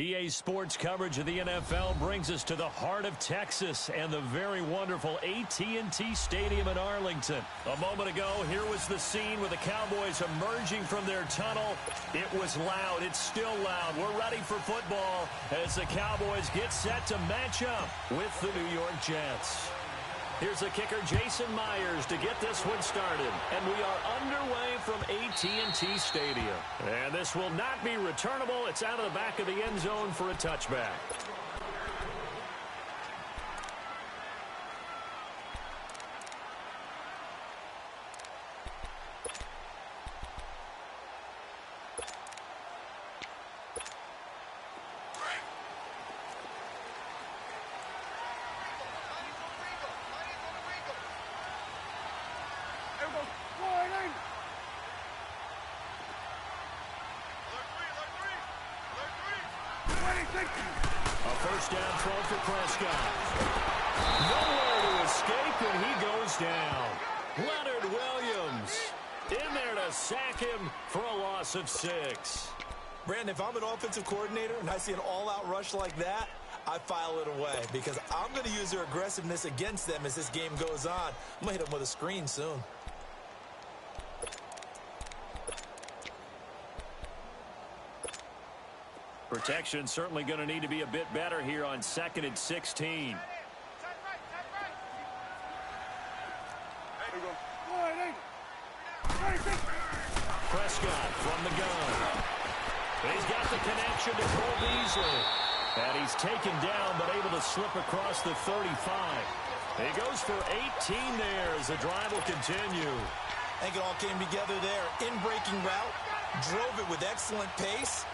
EA Sports coverage of the NFL brings us to the heart of Texas and the very wonderful AT&T Stadium in Arlington. A moment ago, here was the scene with the Cowboys emerging from their tunnel. It was loud. It's still loud. We're ready for football as the Cowboys get set to match up with the New York Jets. Here's the kicker, Jason Myers, to get this one started. And we are underway from AT&T Stadium. And this will not be returnable. It's out of the back of the end zone for a touchback. A first down throw for Prescott. Nowhere to escape, and he goes down. Leonard Williams in there to sack him for a loss of 6. Brandon, if I'm an offensive coordinator and I see an all-out rush like that, I file it away because I'm going to use their aggressiveness against them as this game goes on. I'm going to hit them with a screen soon. Protection certainly going to need to be a bit better here on 2nd and 16. Prescott from the gun. He's got the connection to Cole Beasley. And he's taken down but able to slip across the 35. He goes for 18 there as the drive will continue. I think it all came together there. In-breaking route, drove it with excellent pace.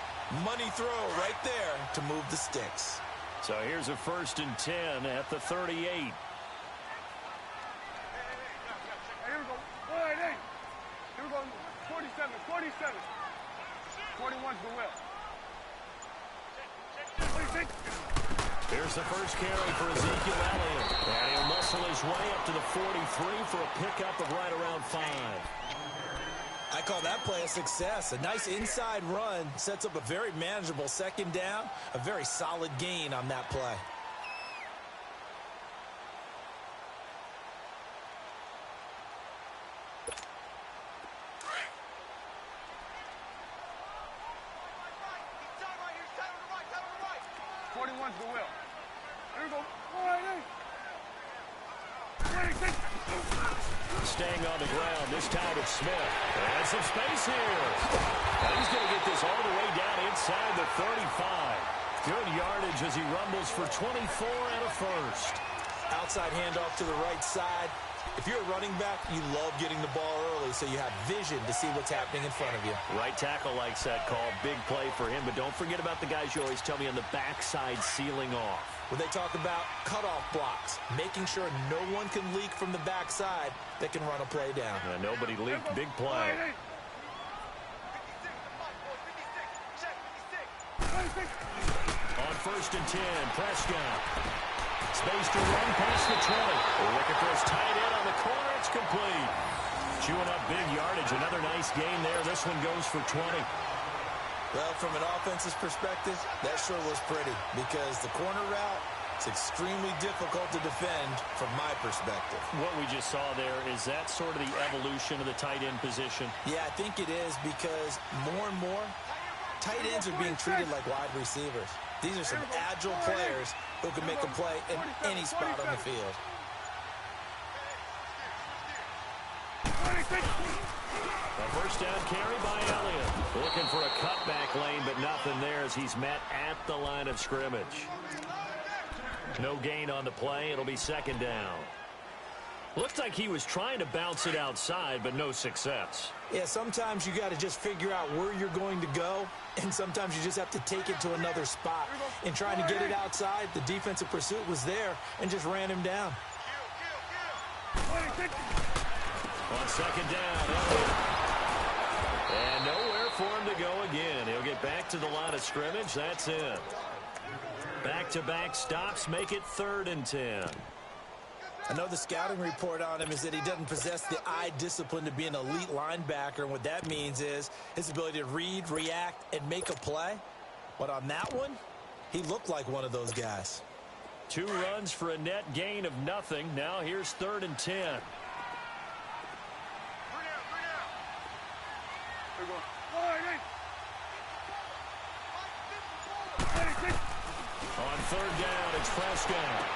Money throw right there to move the sticks. So here's a 1st and 10 at the 38. Here we go. Here we go. 47. 41's the will. Here's the first carry for Ezekiel Elliott. And he'll muscle his way up to the 43 for a pickup of right around 5. I call that play a success. A nice inside run sets up a very manageable 2nd down. A very solid gain on that play. Staying on the ground, this time it's Smith. And some space here. And he's going to get this all the way down inside the 35. Good yardage as he rumbles for 24 and a 1st. Outside handoff to the right side. If you're a running back, you love getting the ball early so you have vision to see what's happening in front of you. Right tackle likes that call. Big play for him. But don't forget about the guys you always tell me on the backside sealing off. When they talk about cutoff blocks, making sure no one can leak from the backside that can run a play down. Nobody leaked. Big play. On 1st and 10, Prescott. Space to run past the 20. Looking for his tight end on the corner. It's complete. Chewing up big yardage. Another nice gain there. This one goes for 20. Well, from an offense's perspective, that sure was pretty because the corner route is extremely difficult to defend from my perspective. What we just saw there, is that sort of the evolution of the tight end position? Yeah, I think it is because more and more, tight ends are being treated like wide receivers. These are some agile players who can make a play in any spot on the field. A first down carry by Elliott. Looking for a cutback lane, but nothing there as he's met at the line of scrimmage. No gain on the play. It'll be 2nd down. Looked like he was trying to bounce it outside, but no success. Yeah, sometimes you got to just figure out where you're going to go, and sometimes you just have to take it to another spot. In trying to get it outside, the defensive pursuit was there and just ran him down. On 2nd down, and nowhere for him to go again. He'll get back to the line of scrimmage. That's it. Back-to-back stops make it 3rd and 10. I know the scouting report on him is that he doesn't possess the eye discipline to be an elite linebacker, and what that means is his ability to read, react, and make a play. But on that one, He looked like one of those guys. 2 runs for a net gain of nothing. Now here's 3rd and 10. Here we go. On 3rd down, it's Prescott.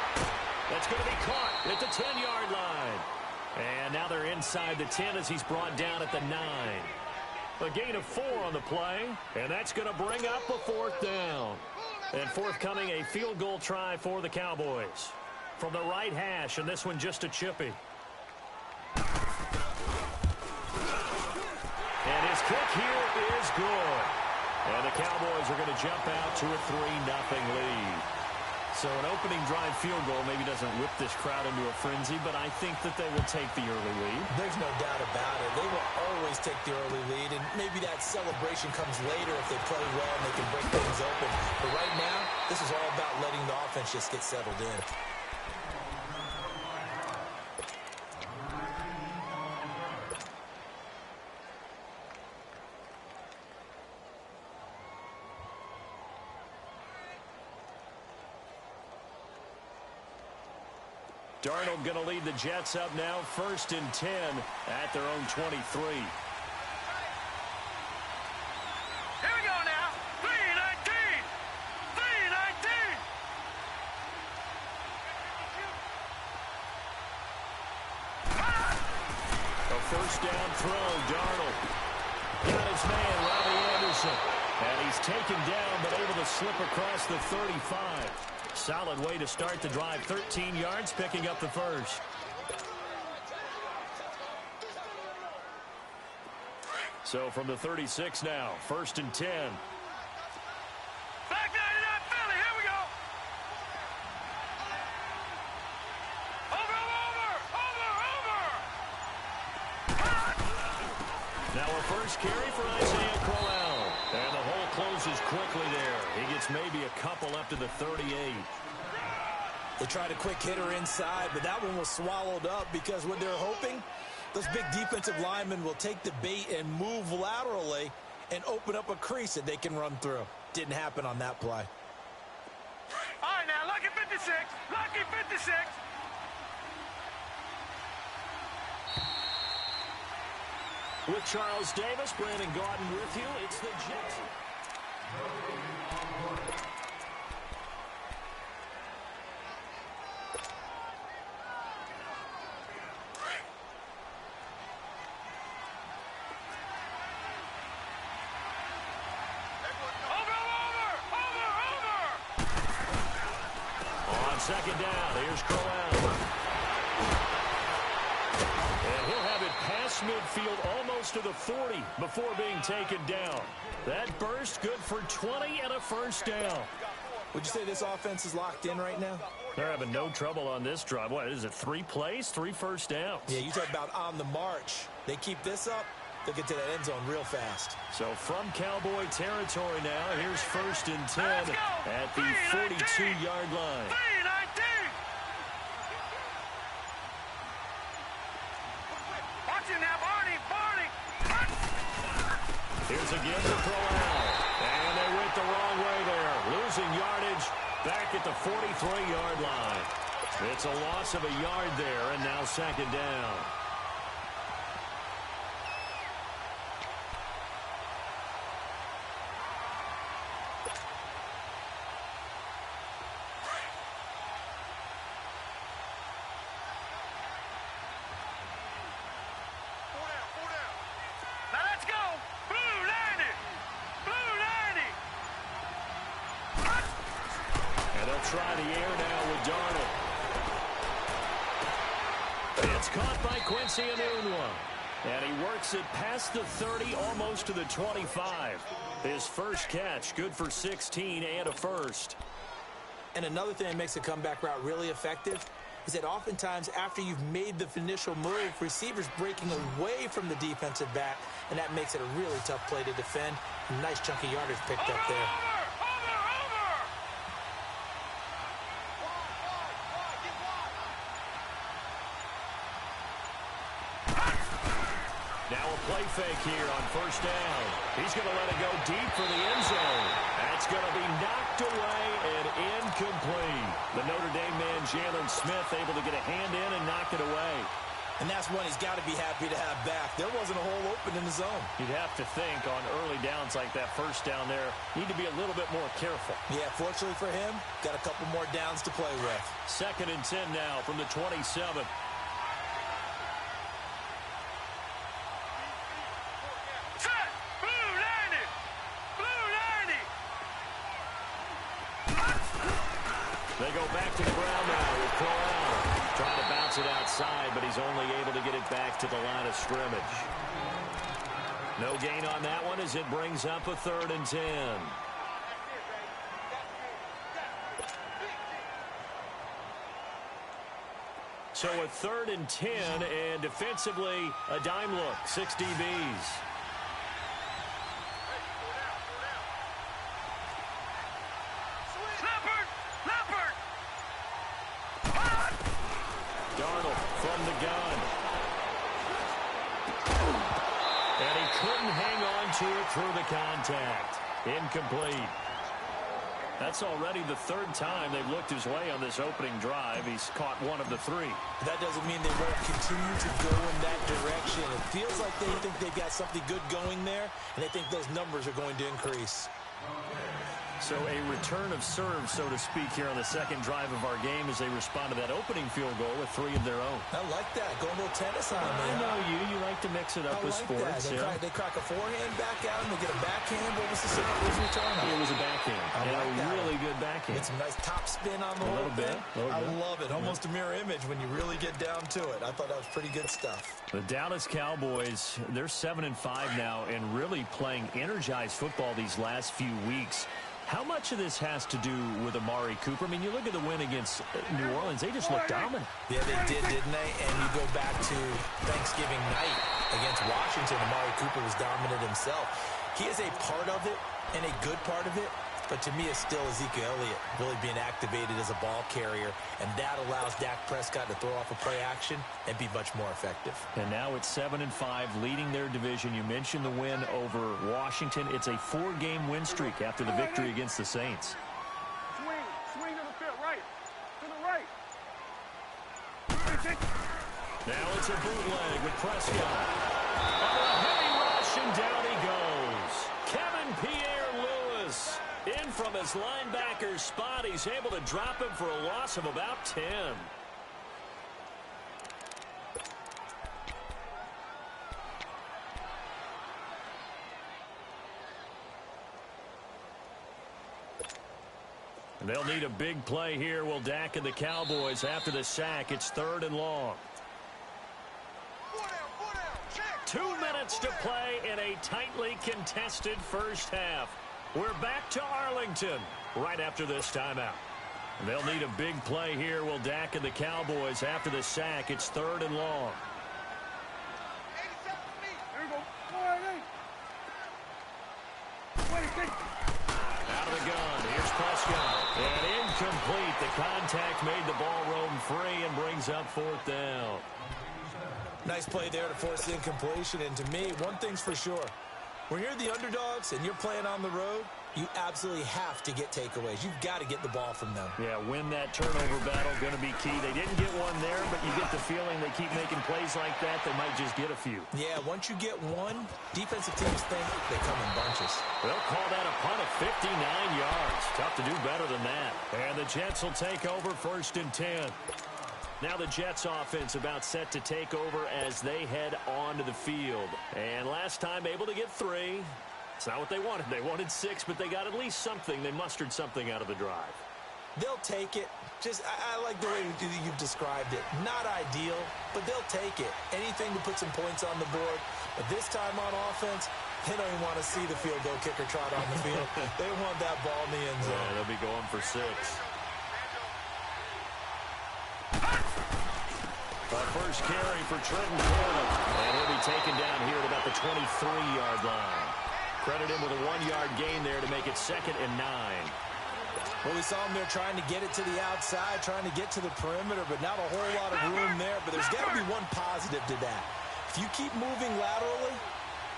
That's going to be caught at the 10-yard line. And now they're inside the 10 as he's brought down at the 9. A gain of 4 on the play, and that's going to bring up a 4th down. And forthcoming, a field goal try for the Cowboys. From the right hash, and this one just a chippy. And his kick here is good. And the Cowboys are going to jump out to a 3-0 lead. So an opening drive field goal maybe doesn't whip this crowd into a frenzy, but I think that they will take the early lead. There's no doubt about it. They will always take the early lead, and maybe that celebration comes later if they play well and they can break things open. But right now, this is all about letting the offense just get settled in. Darnold going to lead the Jets up now, 1st and 10 at their own 23. Here we go now. 3-19. 3-19. A 1st down throw, Darnold. Got his man, Robbie Anderson. And he's taken down, but able to slip across the 35. Solid way to start the drive. 13 yards, picking up the 1st. So from the 36 now, 1st and 10. Back 99 Philly. Here we go. Over. Now a 1st carry for Isaiah Crowell. And the hole closes quickly there. He gets maybe a couple up to the 38. They tried a quick hitter inside, but that one was swallowed up because what they're hoping, those big defensive linemen will take the bait and move laterally and open up a crease that they can run through. Didn't happen on that play. All right, now, lucky 56. Lucky 56. With Charles Davis, Brandon Gaudin with you. It's the Jets. On 2nd down, here's Crowell. And he'll have it past midfield almost to the 40 before being taken down. That burst good for 20 and a 1st down. Would you say this offense is locked in right now? They're having no trouble on this drive. What is it, 3 plays, 3 1st downs? Yeah, you talk about on the march. They keep this up, they'll get to that end zone real fast. So from Cowboy territory now, here's 1st and 10 at the 42-yard line. 3-19. Watch it now, Barney. Here's again to Crowell. And they went the wrong way there. Losing yardage back at the 43-yard line. It's a loss of a yard there, and now 2nd down. Try the air now with Darnold. It's caught by Quincy Enunwa. And he works it past the 30, almost to the 25. His 1st catch, good for 16 and a 1st. And another thing that makes a comeback route really effective is that oftentimes after you've made the initial move, receivers breaking away from the defensive back, and that makes it a really tough play to defend. A nice chunk of yardage picked up there. Now a play fake here on first down. He's going to let it go deep for the end zone. That's going to be knocked away and incomplete. The Notre Dame man, Jalen Smith, able to get a hand in and knock it away. And that's one he's got to be happy to have back. There wasn't a hole open in the zone. You'd have to think on early downs like that first down there, need to be a little bit more careful. Yeah, fortunately for him, got a couple more downs to play with. 2nd and 10 now from the 27. They go back to the ground now with Corral. Trying to bounce it outside, but he's only able to get it back to the line of scrimmage. No gain on that one as it brings up a 3rd and 10. So a 3rd and 10, and defensively a dime look, 6 DBs. Darnold from the gun. And he couldn't hang on to it through the contact. Incomplete. That's already the 3rd time they've looked his way on this opening drive. He's caught 1 of the 3. That doesn't mean they won't continue to go in that direction. It feels like they think they've got something good going there, and they think those numbers are going to increase. So a return of serve, so to speak, here on the 2nd drive of our game as they respond to that opening field goal with 3 of their own. I like that. Going a little tennis on me. I know you. You like to mix it up with sports. They crack a forehand back out and they get a backhand. What was the return? It was a backhand. A really good backhand. Get some nice top spin on the whole thing. I love it. Almost a mirror image when you really get down to it. I thought that was pretty good stuff. The Dallas Cowboys, they're 7-5 now and really playing energized football these last few weeks. How much of this has to do with Amari Cooper? I mean, you look at the win against New Orleans, they just look dominant. Yeah, they did, didn't they? And you go back to Thanksgiving night against Washington, Amari Cooper was dominant himself. He is a part of it and a good part of it, but to me it's still Ezekiel Elliott really being activated as a ball carrier, and that allows Dak Prescott to throw off a play action and be much more effective. And now it's 7-5, leading their division. You mentioned the win over Washington. It's a 4-game win streak after the victory against the Saints. Swing to the field, right. To the right. Now it's a bootleg with Prescott. On a heavy rush, and down he goes. Kevin Pierre-Louis in from his linebacker spot. He's able to drop him for a loss of about 10. And they'll need a big play here. Will Dak and the Cowboys after the sack. It's 3rd and long. 2 minutes to play in a tightly contested first half. We're back to Arlington right after this timeout. They'll need a big play here. Will Dak and the Cowboys after the sack. It's 3rd and long. There we go. Out of the gun. Here's Prescott. And incomplete. The contact made the ball roam free and brings up 4th down. Nice play there to force the incompletion. And to me, one thing's for sure. When you're the underdogs and you're playing on the road, you absolutely have to get takeaways. You've got to get the ball from them. Yeah, win that turnover battle, going to be key. They didn't get one there, but you get the feeling they keep making plays like that, they might just get a few. Yeah, once you get one, defensive teams think they come in bunches. They'll call that a punt of 59 yards. Tough to do better than that. And the Jets will take over 1st and 10. Now the Jets offense about set to take over as they head onto the field. And last time able to get 3. It's not what they wanted. They wanted 6, but they got at least something. They mustered something out of the drive. They'll take it. I like the way you've described it. Not ideal, but they'll take it. Anything to put some points on the board. But this time on offense, they don't even want to see the field goal kicker trot on the field. They want that ball in the end zone. Yeah, they'll be going for 6. First carry for Trenton Coleman. And he'll be taken down here at about the 23-yard line. Credit him with a 1-yard gain there to make it 2nd and 9. Well, we saw him there trying to get it to the outside, trying to get to the perimeter, but not a whole lot of room there. But there's got to be one positive to that. If you keep moving laterally,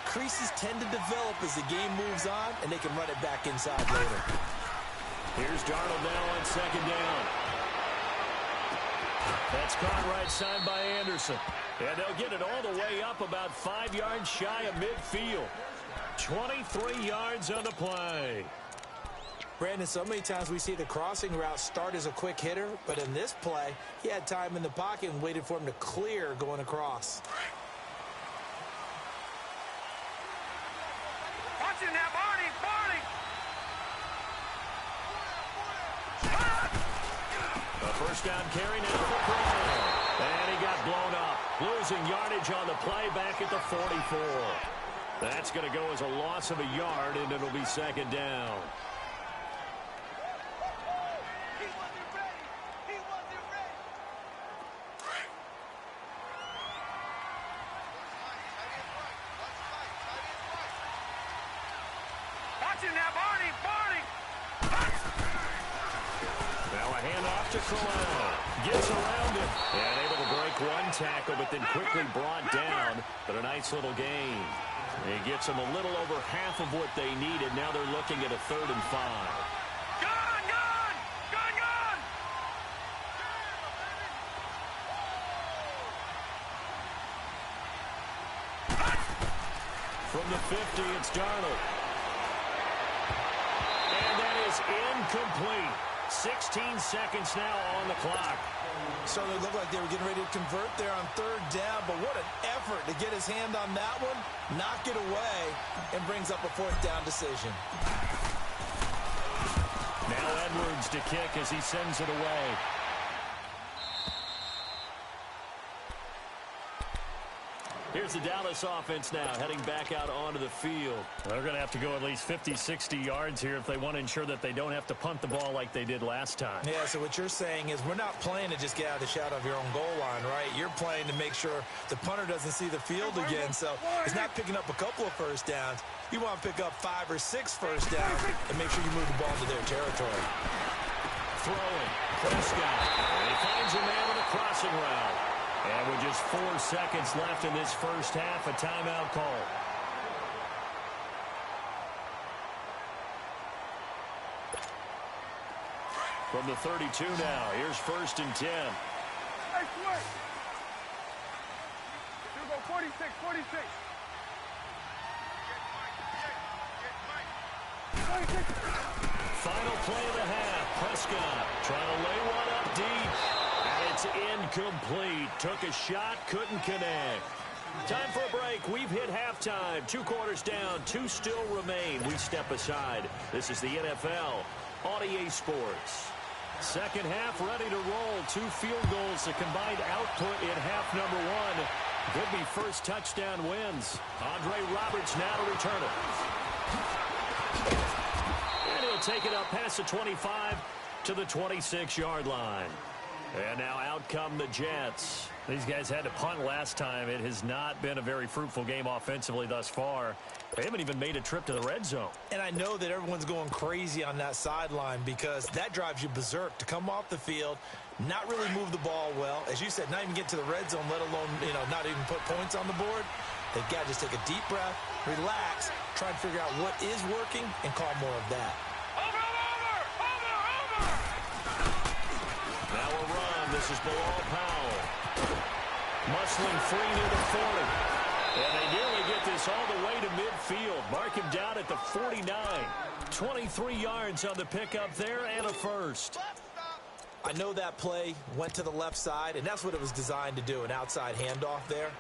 creases tend to develop as the game moves on, and they can run it back inside later. Here's Darnold now on second down. That's caught right side by Anderson. And they'll get it all the way up about 5 yards shy of midfield. 23 yards on the play. Brandon, so many times we see the crossing route start as a quick hitter, but in this play, he had time in the pocket and waited for him to clear going across. Watch it now, Barney! A first down carry now for Brown. And he got blown up. Losing yardage on the play back at the 44. That's going to go as a loss of a yard, and it'll be second down. Watch it now, Barney! Now a handoff to Crowell. Gets around it. And able to break one tackle, but then quickly brought down. But a nice little gain. He gets them a little over half of what they needed. Now they're looking at a 3rd and 5. Gun! From the 50, it's Darnold. And that is incomplete. 16 seconds now on the clock. Certainly looked like they were getting ready to convert there on 3rd down, but what an effort to get his hand on that one, knock it away, and brings up a 4th down decision. Now Edwards to kick as he sends it away. Here's the Dallas offense now, heading back out onto the field. They're going to have to go at least 50, 60 yards here if they want to ensure that they don't have to punt the ball like they did last time. Yeah, so what you're saying is we're not playing to just get out of the shadow of your own goal line, right? You're playing to make sure the punter doesn't see the field again, so it's not picking up a couple of first downs. You want to pick up 5 or 6 first downs and make sure you move the ball into their territory. Throwing, Prescott. And he finds a man with a crossing route. And with just 4 seconds left in this first half, a timeout call. From the 32 now, here's 1st and 10. Hey, switch! You go 46. Final play of the half. Prescott trying to lay one up deep. And it's incomplete. Took a shot, couldn't connect. Time for a break. We've hit halftime. 2 quarters down, 2 still remain. We step aside. This is the NFL on EA Sports. Second half ready to roll. 2 field goals, the combined output in half number 1. Could be first touchdown wins. Andre Roberts now to return it. And he'll take it up past the 25 to the 26-yard line. And now out come the Jets. These guys had to punt last time. It has not been a very fruitful game offensively thus far. They haven't even made a trip to the red zone. And I know that everyone's going crazy on that sideline because that drives you berserk to come off the field, not really move the ball well. As you said, not even get to the red zone, let alone, not even put points on the board. They've got to just take a deep breath, relax, try and figure out what is working, and call more of that. Over! Now a run. This is Bilal Powell. Muscling free near the 40. And they nearly get this all the way to midfield. Mark him down at the 49. 23 yards on the pickup there and a first. I know that play went to the left side, and that's what it was designed to do, an outside handoff there.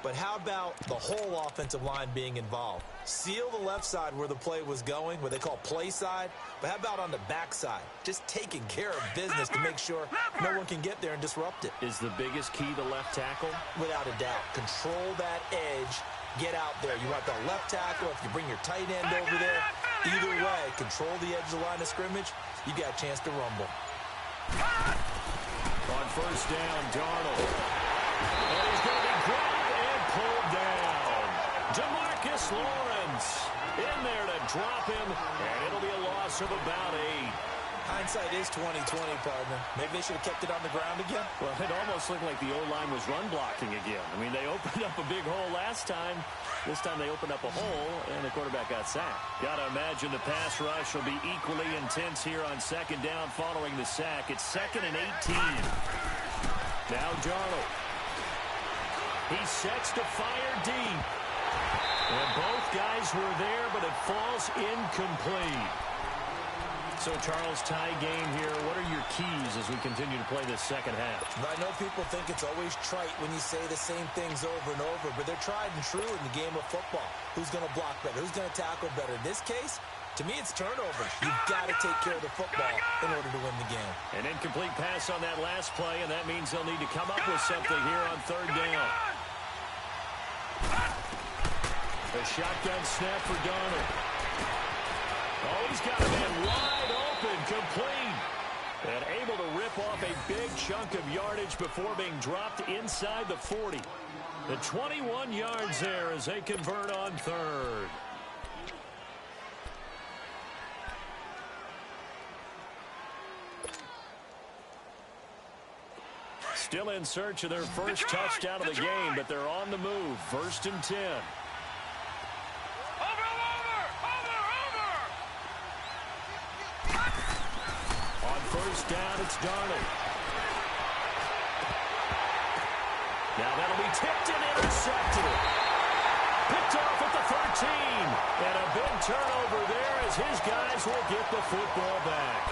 But how about the whole offensive line being involved? Seal the left side where the play was going, what they call play side. But how about on the back side? Just taking care of business to make sure no one can get there and disrupt it. Is the biggest key the left tackle? Without a doubt. Control that edge. Get out there. You want the left tackle. If you bring your tight end over there, either way, control the edge of the line of scrimmage. You got a chance to rumble. On first down, Darnold. And he's going to be grabbed and pulled down. DeMarcus Lawrence in there to drop him, and it'll be a loss of about 8. Hindsight is 20/20, partner. Maybe they should have kept it on the ground again. Well, it almost looked like the O-line was run blocking again. I mean, they opened up a big last time. This time they opened up a hole, and the quarterback got sacked. Got to imagine the pass rush will be equally intense here on second down following the sack. It's 2nd and 18. Now Darnold. He sets to fire deep. And both guys were there, but it falls incomplete. So, Charles, tie game here. What are your keys as we continue to play this second half? I know people think it's always trite when you say the same things over and over, but they're tried and true in the game of football. Who's going to block better? Who's going to tackle better? In this case, to me, it's turnovers. You've got to take care of the football in order to win the game. An incomplete pass on that last play, and that means they'll need to come up with something here on third down. A shotgun snap for Darnold. Oh, he's got a man wide open, complete. And able to rip off a big chunk of yardage before being dropped inside the 40. The 21 yards there as they convert on third. Still in search of their first touchdown of the game, but they're on the move. 1st and 10. First down, it's Darnold. Now that'll be tipped and intercepted. Picked off at the 13. And a big turnover there as his guys will get the football back.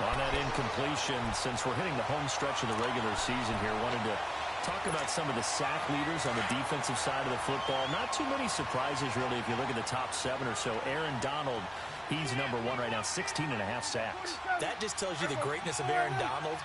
On that incompletion, since we're hitting the home stretch of the regular season here, wanted to talk about some of the sack leaders on the defensive side of the football. Not too many surprises, really, if you look at the top 7 or so. Aaron Donald, he's number 1 right now, 16.5 sacks. That just tells you the greatness of Aaron Donald,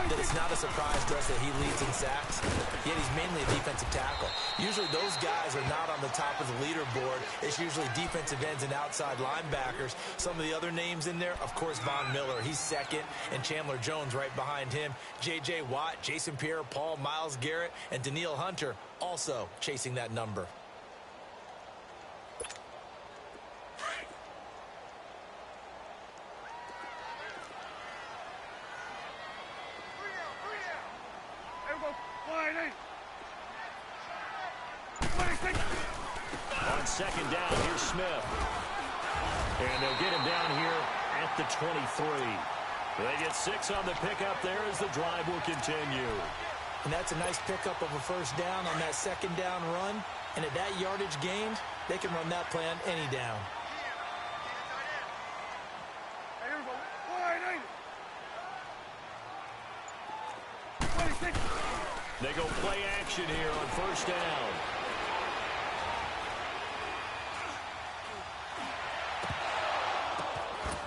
that it's not a surprise to us that he leads in sacks, yet he's mainly a defensive tackle. Usually those guys are not on the top of the leaderboard. It's usually defensive ends and outside linebackers. Some of the other names in there, of course, Von Miller, he's 2nd, and Chandler Jones right behind him. J.J. Watt, Jason Pierre-Paul, Myles Garrett, and Danielle Hunter also chasing that number. On second down, here's Smith. And they'll get him down here at the 23. They get 6 on the pickup there as the drive will continue. And that's a nice pickup of a first down on that second down run. And at that yardage gained, they can run that play on any down. They go play action here on first down.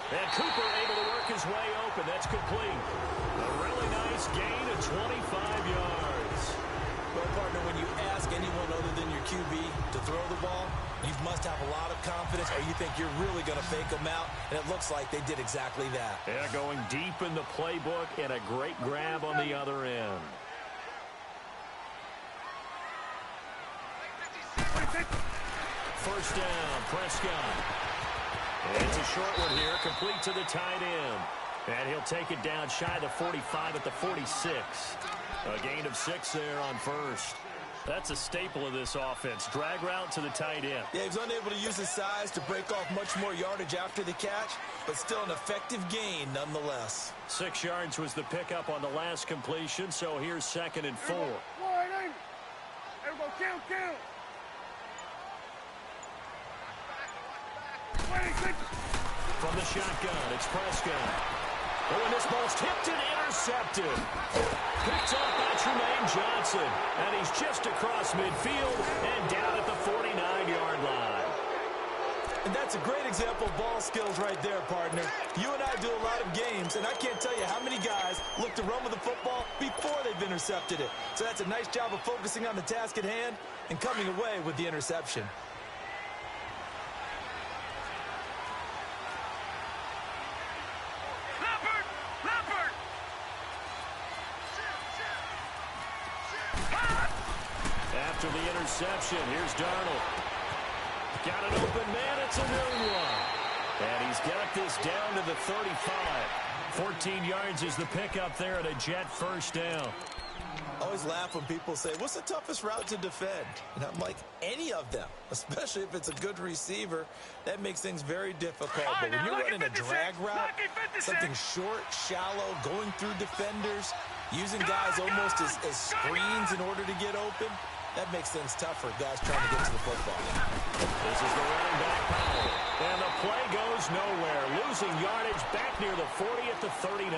And Cooper able to work his way open. That's complete. A really nice gain of 25 yards. Well, partner, when you ask anyone other than your QB to throw the ball, you must have a lot of confidence, or you think you're really going to fake them out, and it looks like they did exactly that. Yeah, going deep in the playbook and a great grab on the other end. First down, Prescott. And it's a short one here, complete to the tight end. And he'll take it down shy of the 45 at the 46. A gain of 6 there on first. That's a staple of this offense. Drag route to the tight end. Yeah, he was unable to use his size to break off much more yardage after the catch, but still an effective gain nonetheless. 6 yards was the pickup on the last completion, so here's 2nd and 4. From the shotgun, it's Prescott. Oh, and this ball's tipped and intercepted. Picked up by Tremaine Johnson. And he's just across midfield and down at the 49-yard line. And that's a great example of ball skills right there, partner. You and I do a lot of games, and I can't tell you how many guys look to run with the football before they've intercepted it. So that's a nice job of focusing on the task at hand and coming away with the interception. After the interception, here's Darnold. Got an open man, it's a new one. And he's got this down to the 35. 14 yards is the pickup there at a Jet first down. I always laugh when people say, what's the toughest route to defend? And I'm like, any of them, especially if it's a good receiver. That makes things very difficult. But when you're running a drag route, something short, shallow, going through defenders, using guys almost as screens in order to get open, that makes things tough for guys trying to get to the football. This is the running back Powell. And the play goes nowhere. Losing yardage back near the 40 at the 39.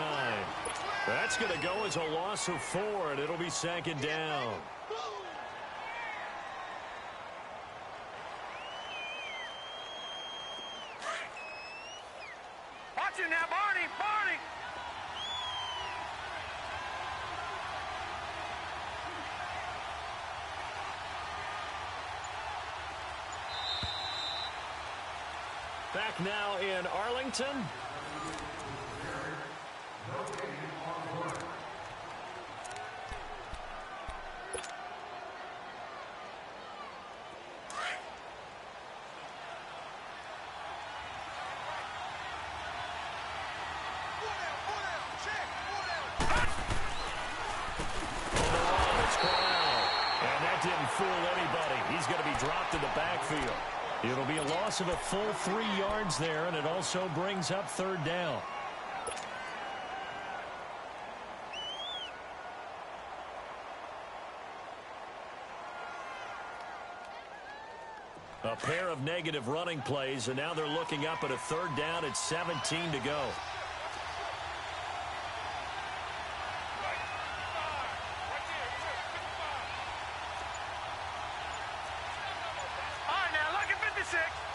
That's going to go as a loss of 4, and it'll be second down. Watch it now, Barney, Barney. Back now in Arlington. It'll be a loss of a full 3 yards there, and it also brings up third down. A pair of negative running plays, and now they're looking up at a third down at 17 to go.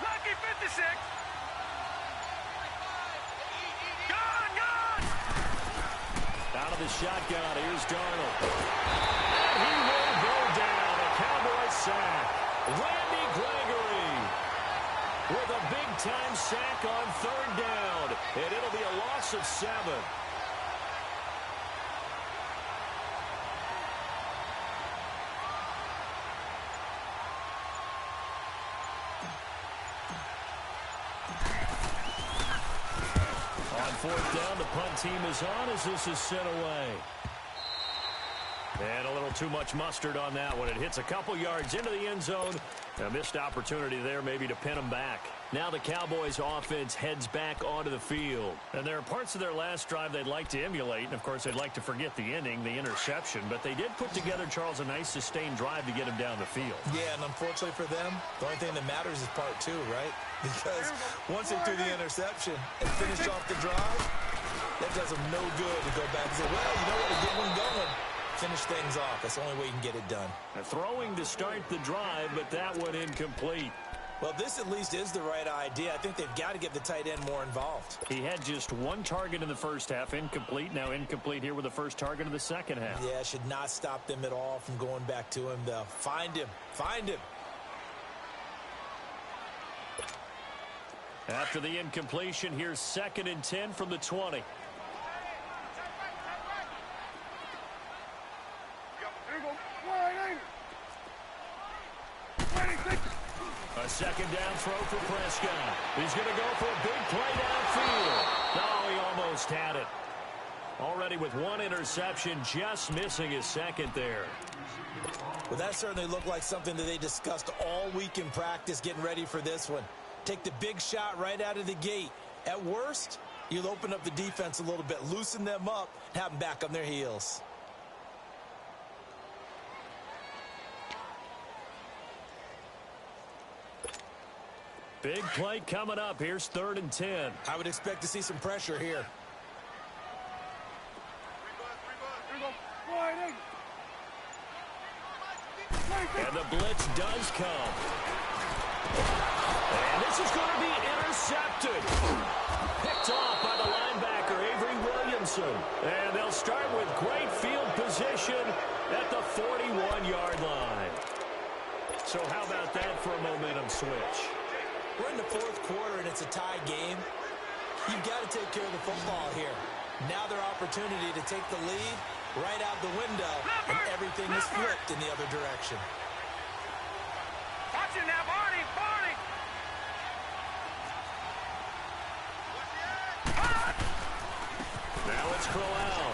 Lucky 56. Gone. Out of the shotgun, here's Darnold. And he will go down. A Cowboy sack. Randy Gregory with a big-time sack on third down. And it'll be a loss of 7. Fourth down, the punt team is on as this is sent away. And a little too much mustard on that one. It hits a couple yards into the end zone. A missed opportunity there maybe to pin them back. Now the Cowboys offense heads back onto the field. And there are parts of their last drive they'd like to emulate. And, of course, they'd like to forget the inning, the interception. But they did put together, Charles, a nice sustained drive to get him down the field. Yeah, and unfortunately for them, the only thing that matters is part 2, right? Because once they threw the interception and finished off the drive, that does them no good to go back and say, well, you know what, a good one going. Finish things off. That's the only way you can get it done. Throwing to start the drive, but that one incomplete. Well, this at least is the right idea. I think they've got to get the tight end more involved. He had just 1 target in the first half, incomplete. Now incomplete here with the first target of the second half. Yeah, should not stop them at all from going back to him, though. Find him. After the incompletion, here's 2nd and 10 from the 20. A second down throw for Prescott. He's going to go for a big play downfield. No, he almost had it. Already with 1 interception, just missing his second there. Well, that certainly looked like something that they discussed all week in practice getting ready for this one. Take the big shot right out of the gate. At worst, you'll open up the defense a little bit, loosen them up, and have them back on their heels. Big play coming up. Here's 3rd and 10. I would expect to see some pressure here. And the blitz does come. And this is going to be intercepted. Picked off by the linebacker, Avery Williamson. And they'll start with great field position at the 41-yard line. So how about that for a momentum switch? We're in the 4th quarter, and it's a tie game. You've got to take care of the football here. Now their opportunity to take the lead right out the window, and everything is flipped in the other direction. Watch it now, Barney. Now it's Crowell.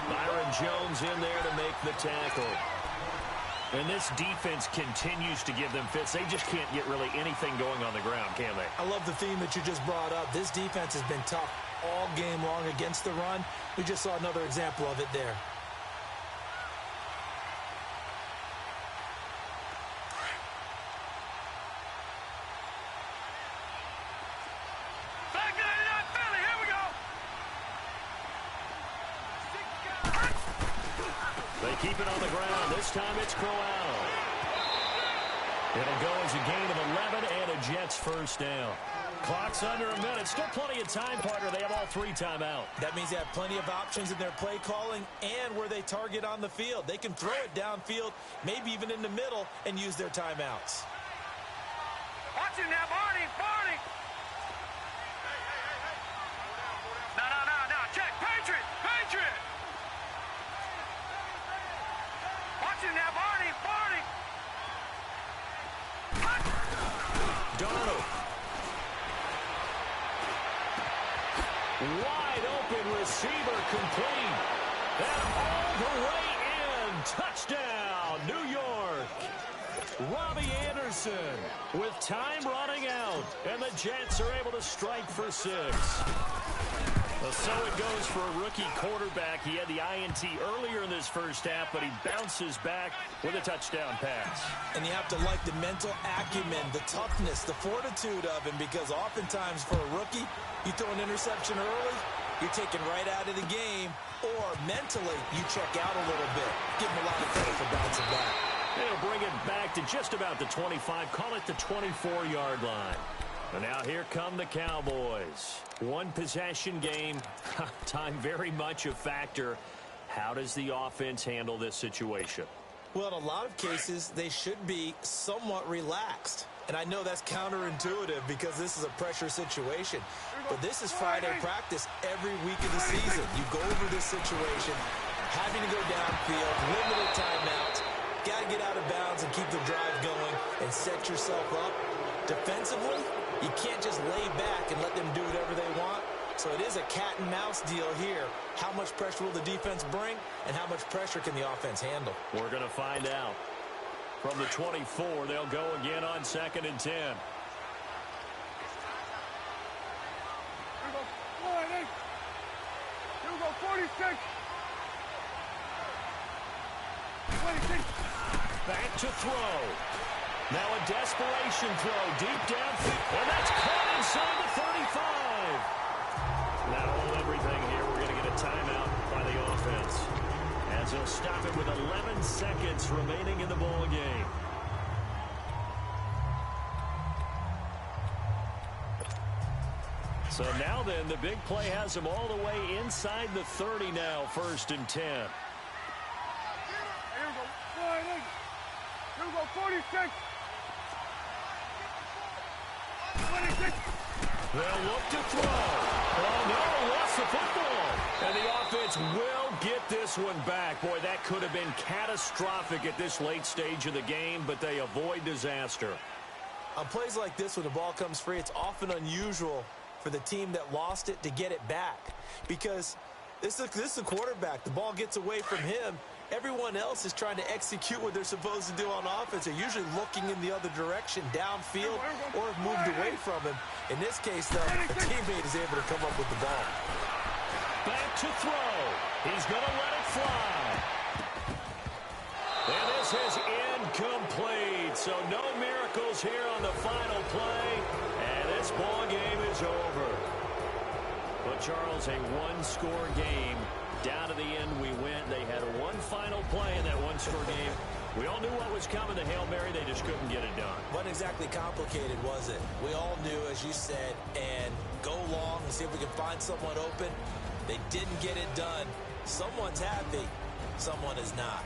Byron Jones in there to make the tackle. And this defense continues to give them fits. They just can't get really anything going on the ground, can they? I love the theme that you just brought up. This defense has been tough all game long against the run. We just saw another example of it there. Keep it on the ground. This time it's Crowell. It'll go as a gain of 11 and a Jets first down. Clock's under a minute. Still plenty of time, partner. They have all 3 timeout. That means they have plenty of options in their play calling and where they target on the field. They can throw it downfield, maybe even in the middle, and use their timeouts. Watch it now, Barney. Barney. No. Check. Patriot. Patriot. Watch it now, Barney. Barney. Donald. Wide open receiver complete. And all the way in. Touchdown, New York. Robbie Anderson with time running out. And the Jets are able to strike for 6. So it goes for a rookie quarterback. He had the INT earlier in this first half, but he bounces back with a touchdown pass. And you have to like the mental acumen, the toughness, the fortitude of him, because oftentimes for a rookie, you throw an interception early, you're taken right out of the game, or mentally you check out a little bit. Give him a lot of credit for bouncing back. They'll bring it back to just about the 25, call it the 24-yard line. And now here come the Cowboys. One possession game. Time very much a factor. How does the offense handle this situation? Well, in a lot of cases, they should be somewhat relaxed. And I know that's counterintuitive because this is a pressure situation. But this is Friday practice every week of the season. You go over this situation, having to go downfield, limited timeouts, got to get out of bounds and keep the drive going and set yourself up. Defensively, you can't just lay back and let them do whatever they want. So it is a cat and mouse deal here. How much pressure will the defense bring, and how much pressure can the offense handle? We're going to find out. From the 24, they'll go again on 2nd and 10. Here we go. 40. Here we go. 46. 26. Back to throw. Now a desperation throw deep downfield. And that's caught inside the 35. Now all everything here. We're going to get a timeout by the offense, as he'll stop it with 11 seconds remaining in the ball game. So now then, the big play has him all the way inside the 30 now, 1st and 10. Here we go. 40. Here we go. 46. 26. They'll look to throw. Oh, no, lost the football. And the offense will get this one back. Boy, that could have been catastrophic at this late stage of the game, but they avoid disaster. On plays like this, when the ball comes free, it's often unusual for the team that lost it to get it back. Because this is a quarterback. The ball gets away from him. Everyone else is trying to execute what they're supposed to do on offense. They're usually looking in the other direction, downfield, or have moved away from him. In this case, though, a teammate is able to come up with the ball. Back to throw. He's going to let it fly. And this is incomplete. So no miracles here on the final play. And this ball game is over. But, Charles, a one-score game. Down to the end we went. They had one final play in that one-score game. We all knew what was coming. The Hail Mary, they just couldn't get it done. Wasn't exactly complicated, was it? We all knew, as you said, and go long and see if we can find someone open. They didn't get it done. Someone's happy. Someone is not.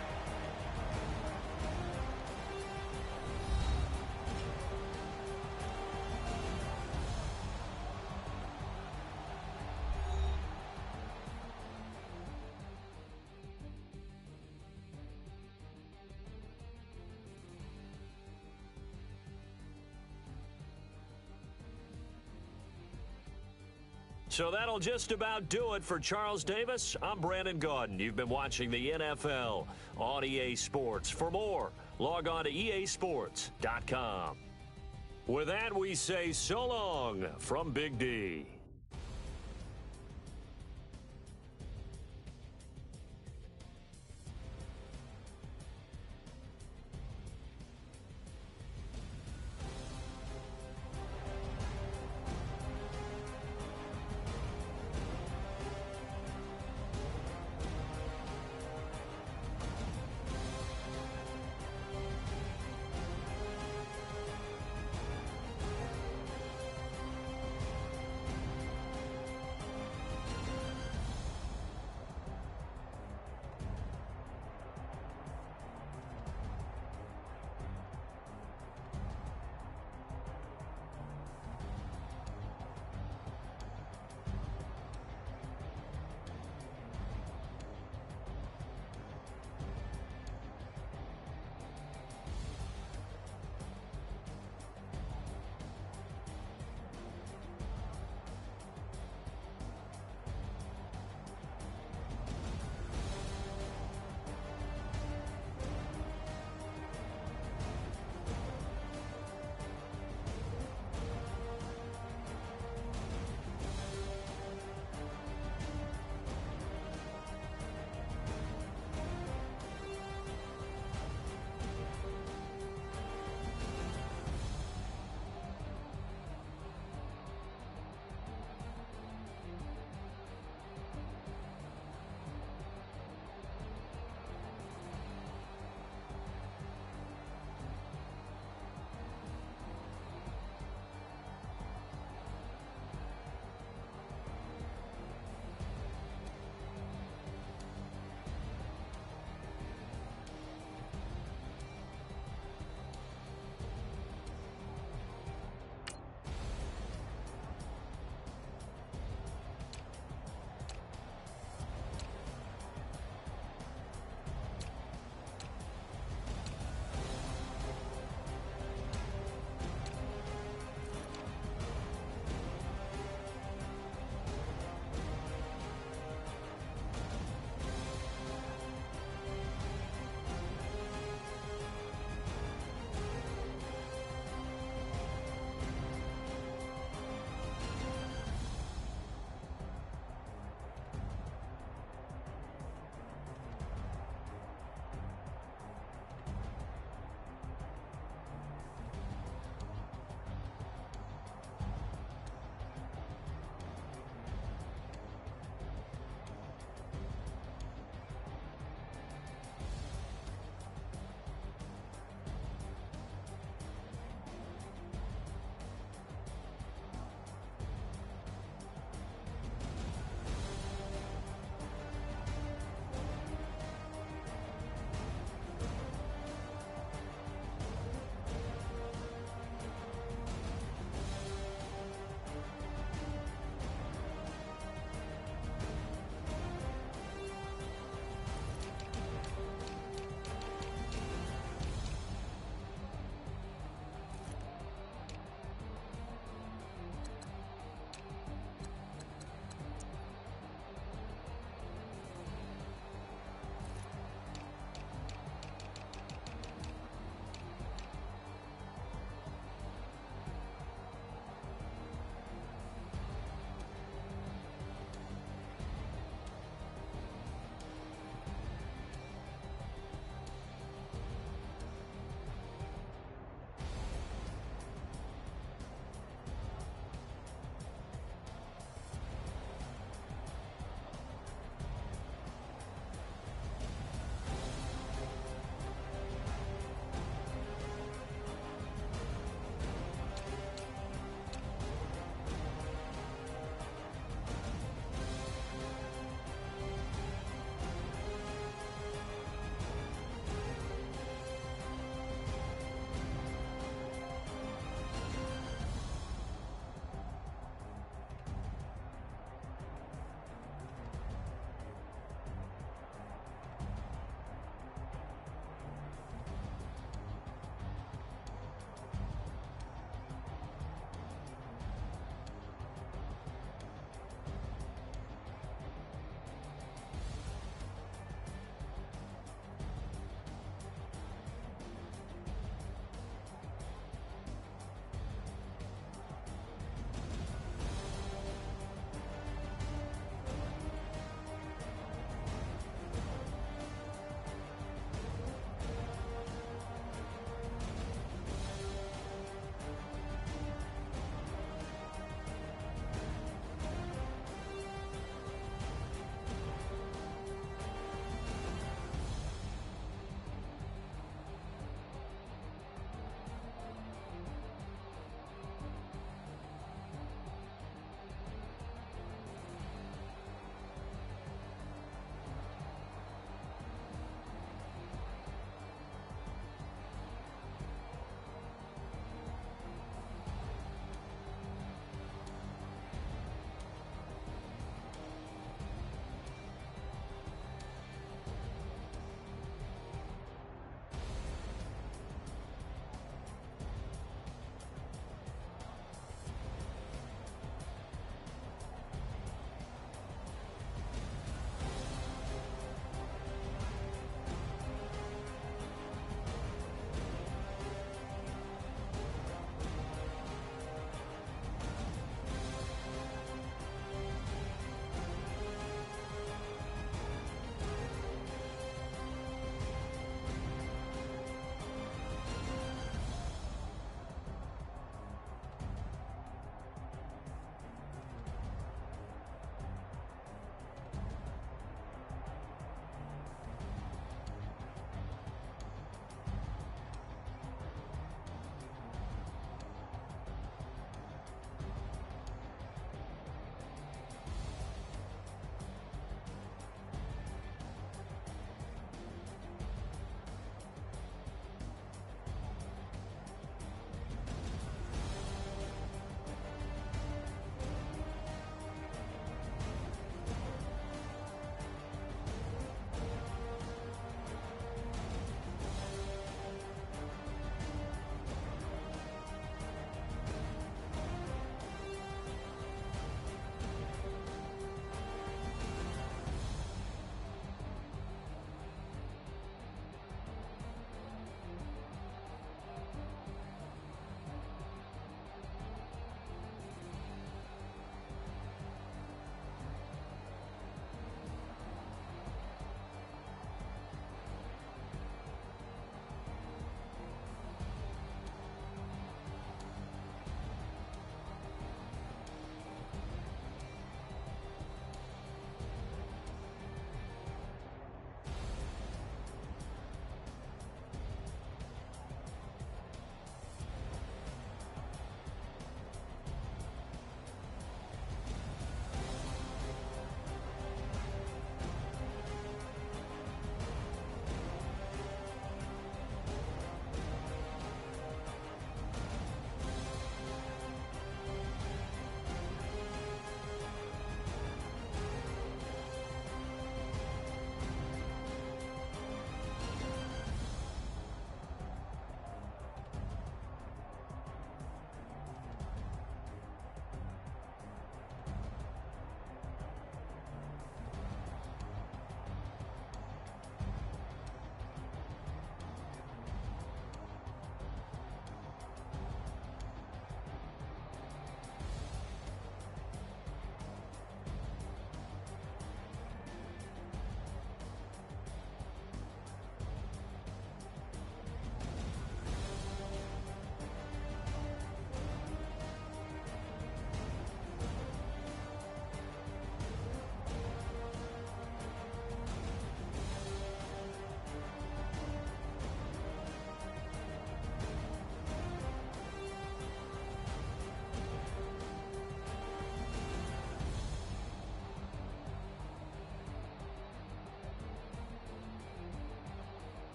So that'll just about do it for Charles Davis. I'm Brandon Gaudin. You've been watching the NFL on EA Sports. For more, log on to easports.com. With that, we say so long from Big D.